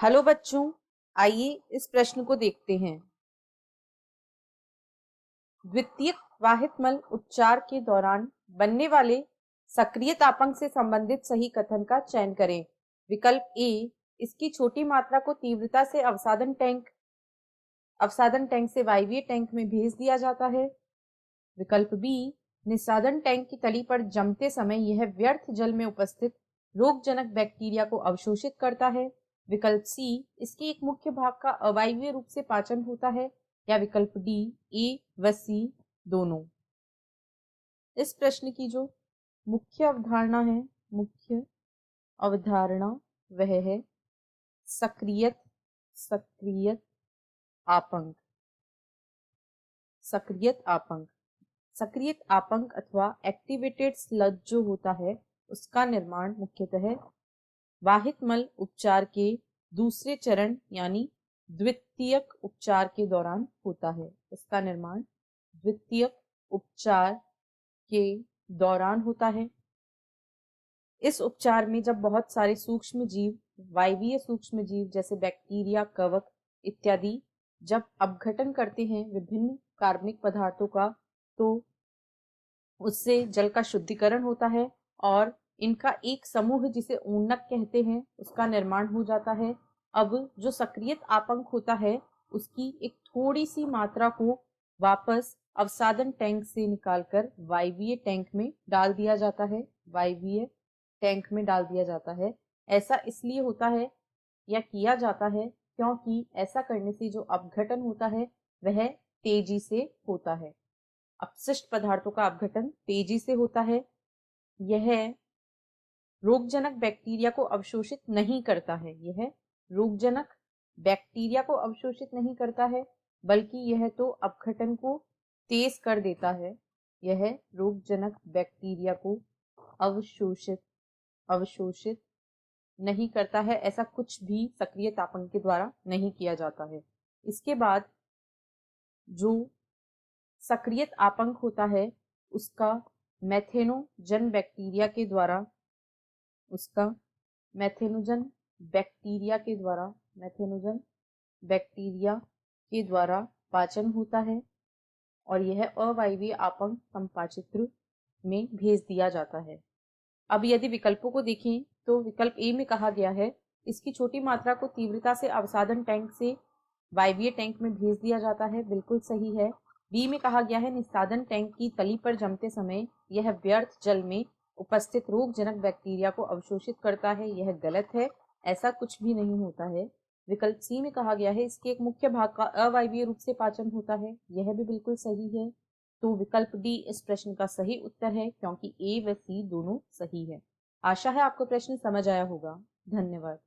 Hello बच्चों, आइए इस प्रश्न को देखते हैं। द्वितीयक वाहितमल उपचार के दौरान बनने वाले सक्रिय तापंक से संबंधित सही कथन का चयन करें। विकल्प ए, इसकी छोटी मात्रा को तीव्रता से अवसादन टैंक से वायवीय टैंक में भेज दिया जाता है। विकल्प बी, निस्सादन टैंक की तली पर जमते समय यह व्यर्थ जल में उपस्थित रोगजनक बैक्टीरिया को अवशोषित करता है। विकल्प सी, इसके एक मुख्य भाग का अवायवीय रूप से पाचन होता है। या विकल्प डी, ए व सी दोनों। इस प्रश्न की जो मुख्य अवधारणा वह है सक्रियत आपंक। सक्रियत आपंक अथवा एक्टिवेटेड स्लज जो होता है उसका निर्माण मुख्यतः वाहितमल उपचार के दूसरे चरण यानी द्वितीयक उपचार के दौरान होता है। इसका निर्माण द्वितीयक उपचार के दौरान होता है। इस उपचार में जब बहुत सारे सूक्ष्म जीव, वायवीय सूक्ष्म जीव जैसे बैक्टीरिया, कवक इत्यादि जब अपघटन करते हैं विभिन्न कार्बनिक पदार्थों का, तो उससे जल का शुद्धिकरण होता है और इनका एक समूह जिसे ऊर्णक कहते हैं उसका निर्माण हो जाता है। अब जो सक्रियत आपंक होता है उसकी एक थोड़ी सी मात्रा को वापस अवसादन टैंक से निकालकर वायवीय टैंक में डाल दिया जाता है। ऐसा इसलिए होता है या किया जाता है क्योंकि ऐसा करने से जो अपघटन होता है वह तेजी से होता है। अपशिष्ट पदार्थों का अपघटन तेजी से होता है। यह रोगजनक बैक्टीरिया को अवशोषित नहीं करता है, बल्कि यह तो अपघटन को तेज कर देता है। यह रोगजनक बैक्टीरिया को अवशोषित नहीं करता है। ऐसा कुछ भी सक्रिय तापंक के द्वारा नहीं किया जाता है। इसके बाद जो सक्रियत आपंक होता है उसका मैथेनोजन बैक्टीरिया के द्वारा पाचन होता है और यह अवायवीय आपंक संपाचित्र में भेज दिया जाता है। अब यदि विकल्पों को देखें तो विकल्प ए में कहा गया है इसकी छोटी मात्रा को तीव्रता से अवसादन टैंक से वायवीय टैंक में भेज दिया जाता है, बिल्कुल सही है। बी में कहा गया है निस्सादन टैंक की तली पर जमते समय यह व्यर्थ जल में उपस्थित रोगजनक बैक्टीरिया को अवशोषित करता है, यह गलत है, ऐसा कुछ भी नहीं होता है। विकल्प सी में कहा गया है इसके एक मुख्य भाग का अवायवीय रूप से पाचन होता है, यह भी बिल्कुल सही है। तो विकल्प डी इस प्रश्न का सही उत्तर है क्योंकि ए व सी दोनों सही है। आशा है आपको प्रश्न समझ आया होगा। धन्यवाद।